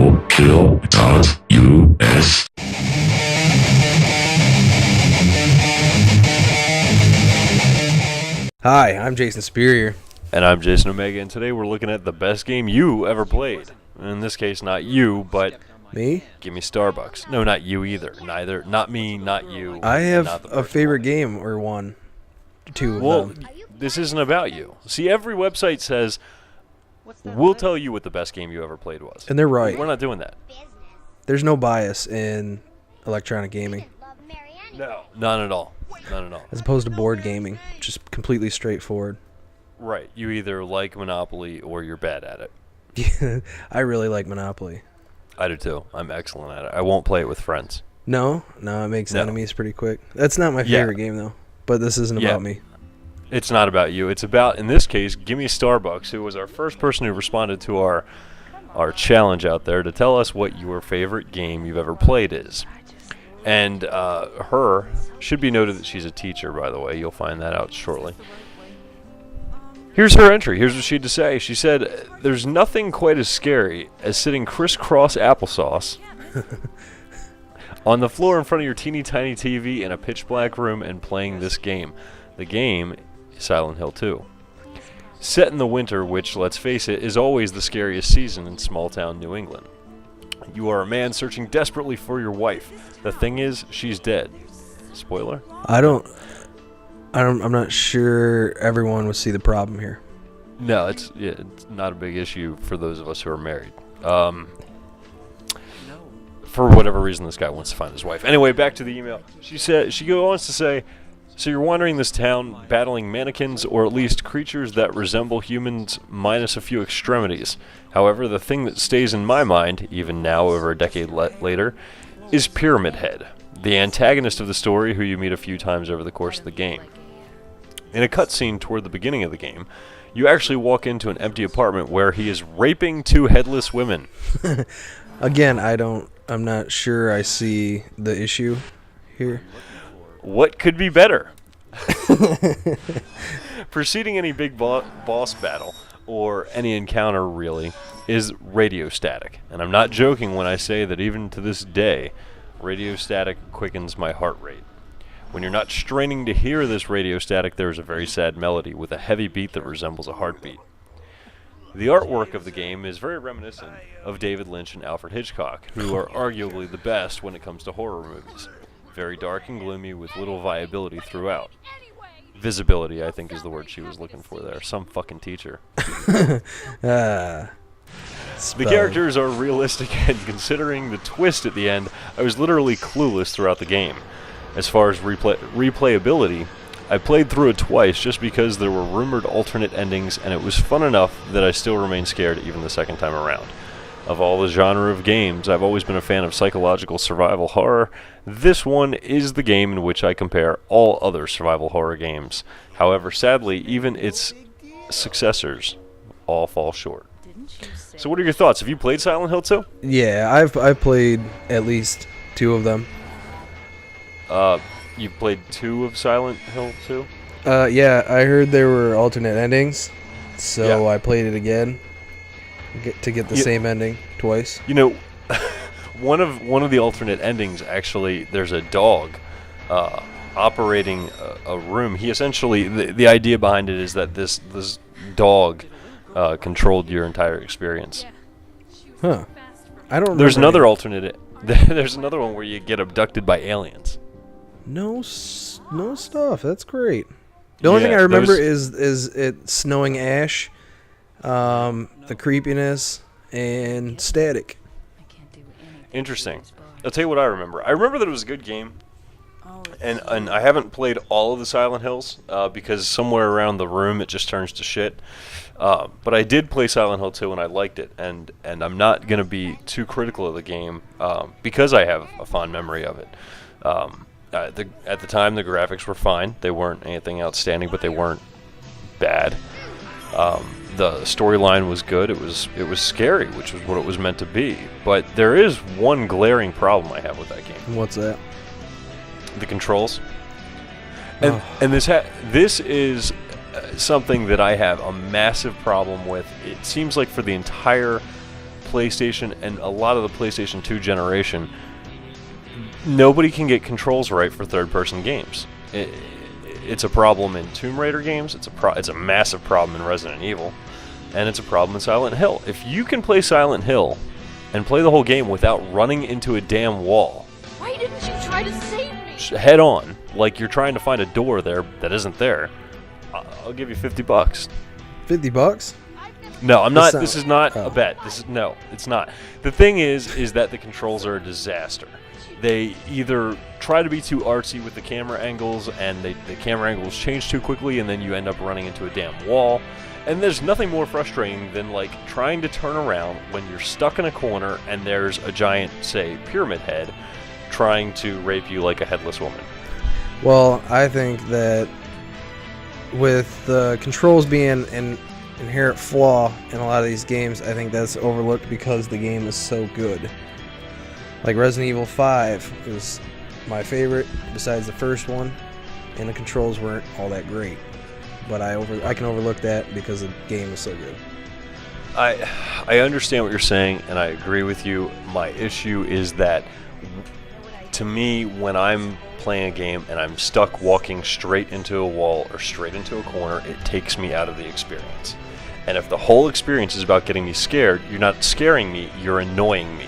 Roadkill.us. Hi, I'm Jason Spurrier. And I'm Jason Omega, and today we're looking at the best game you ever played. In this case, not you, but Me? GimmeStarBucks. No, not you either. Neither. Not me, not you. I have not the a favorite game, or one. Two of Well, them. this isn't about you. See, every website says, we'll tell you what the best game you ever played was. And they're right. We're not doing that. There's no bias in electronic gaming, No. None at all. None at all. as opposed to board gaming, just completely straightforward. Right. You either like Monopoly or you're bad at it. I really like Monopoly. I do too. I'm excellent at it. I won't play it with friends. No, it makes No. enemies pretty quick. That's not my Yeah. favorite game, though. But this isn't Yeah. about me. It's not about you. It's about, in this case, GimmeStarBucks, who was our first person who responded to our challenge out there to tell us what your favorite game you've ever played is. And her should be noted that she's a teacher, by the way. You'll find that out shortly. Here's her entry. Here's what she had to say. She said, "There's nothing quite as scary as sitting crisscross applesauce on the floor in front of your teeny tiny TV in a pitch black room and playing this game. The game is Silent Hill 2. Set in the winter, which, let's face it, is always the scariest season in small town New England. You are a man searching desperately for your wife. The thing is, she's dead." Spoiler? I'm not sure everyone would see the problem here. No, it's not a big issue for those of us who are married. For whatever reason, this guy wants to find his wife. Anyway, back to the email. She goes on to say, "So you're wandering this town battling mannequins, or at least creatures that resemble humans minus a few extremities. However, the thing that stays in my mind, even now over a decade later, is Pyramid Head, the antagonist of the story who you meet a few times over the course of the game. In a cutscene toward the beginning of the game, you actually walk into an empty apartment where he is raping two headless women." Again, I'm not sure I see the issue here. What could be better? Preceding any big boss battle, or any encounter really, is radio static. And I'm not joking when I say that even to this day, radio static quickens my heart rate. When you're not straining to hear this radio static, there is a very sad melody with a heavy beat that resembles a heartbeat. The artwork of the game is very reminiscent of David Lynch and Alfred Hitchcock, who are arguably the best when it comes to horror movies. Very dark and gloomy with little viability throughout. Visibility, I think, is the word she was looking for there. Some fucking teacher. The characters are realistic, and considering the twist at the end, I was literally clueless throughout the game. As far as replayability, I played through it twice just because there were rumored alternate endings, and it was fun enough that I still remain scared even the second time around. Of all the genre of games, I've always been a fan of psychological survival horror. This one is the game in which I compare all other survival horror games. However, sadly, even its successors all fall short." So what are your thoughts? Have you played Silent Hill 2? Yeah, I've played at least two of them. You've played 2 of Silent Hill 2? Yeah, I heard there were alternate endings, so Yeah. I played it again to get the same ending twice. You know, one of the alternate endings, actually, there's a dog operating a room. He essentially, the idea behind it is that this dog controlled your entire experience. Huh. I don't There's remember another alternate. There's another one where you get abducted by aliens. No stuff. That's great. The only thing I remember is it snowing ash, the creepiness, and static. Interesting. I'll tell you what I remember. I remember that it was a good game, and I haven't played all of the Silent Hills because somewhere around the room it just turns to shit. But I did play Silent Hill 2 and I liked it, and I'm not going to be too critical of the game because I have a fond memory of it. At the time, the graphics were fine. They weren't anything outstanding, but they weren't bad. The storyline was good. It was scary, which was what it was meant to be. But there is one glaring problem I have with that game. What's that? The controls. And this is something that I have a massive problem with. It seems like for the entire PlayStation and a lot of the PlayStation 2 generation, nobody can get controls right for third-person games. It's a problem in Tomb Raider games. It's a massive problem in Resident Evil, and it's a problem in Silent Hill. If you can play Silent Hill and play the whole game without running into a damn wall, why didn't you try to save me? Head on, like you're trying to find a door there that isn't there, I'll give you $50. $50? No, I'm not. That's This is not oh. a bet. No, it's not. The thing is that the controls are a disaster. They either try to be too artsy with the camera angles, and the camera angles change too quickly, and then you end up running into a damn wall. And there's nothing more frustrating than like trying to turn around when you're stuck in a corner and there's a giant, say, pyramid head trying to rape you like a headless woman. Well, I think that with the controls being an inherent flaw in a lot of these games, I think that's overlooked because the game is so good. Like Resident Evil 5 is my favorite besides the first one, and the controls weren't all that great. But I can overlook that because the game is so good. I understand what you're saying, and I agree with you. My issue is that, to me, when I'm playing a game and I'm stuck walking straight into a wall or straight into a corner, it takes me out of the experience. And if the whole experience is about getting me scared, you're not scaring me, you're annoying me.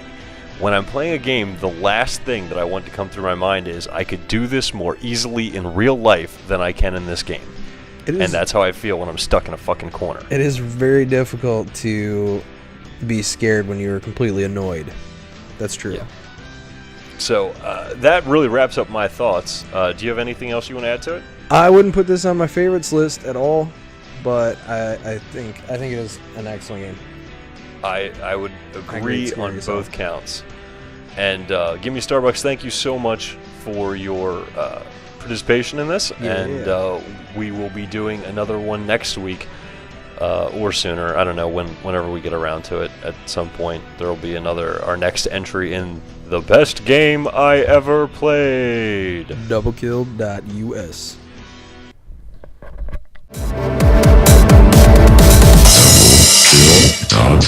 When I'm playing a game, the last thing that I want to come through my mind is, I could do this more easily in real life than I can in this game. And that's how I feel when I'm stuck in a fucking corner. It is very difficult to be scared when you're completely annoyed. That's true. Yeah. So that really wraps up my thoughts. Do you have anything else you want to add to it? I wouldn't put this on my favorites list at all, but I think it is an excellent game. I would agree on experience, both counts. And GimmeStarBucks, thank you so much for your participation in this. We will be doing another one next week or sooner. I don't know, whenever we get around to it. At some point, there will be our next entry in the best game I ever played. Doublekill.us. Kill.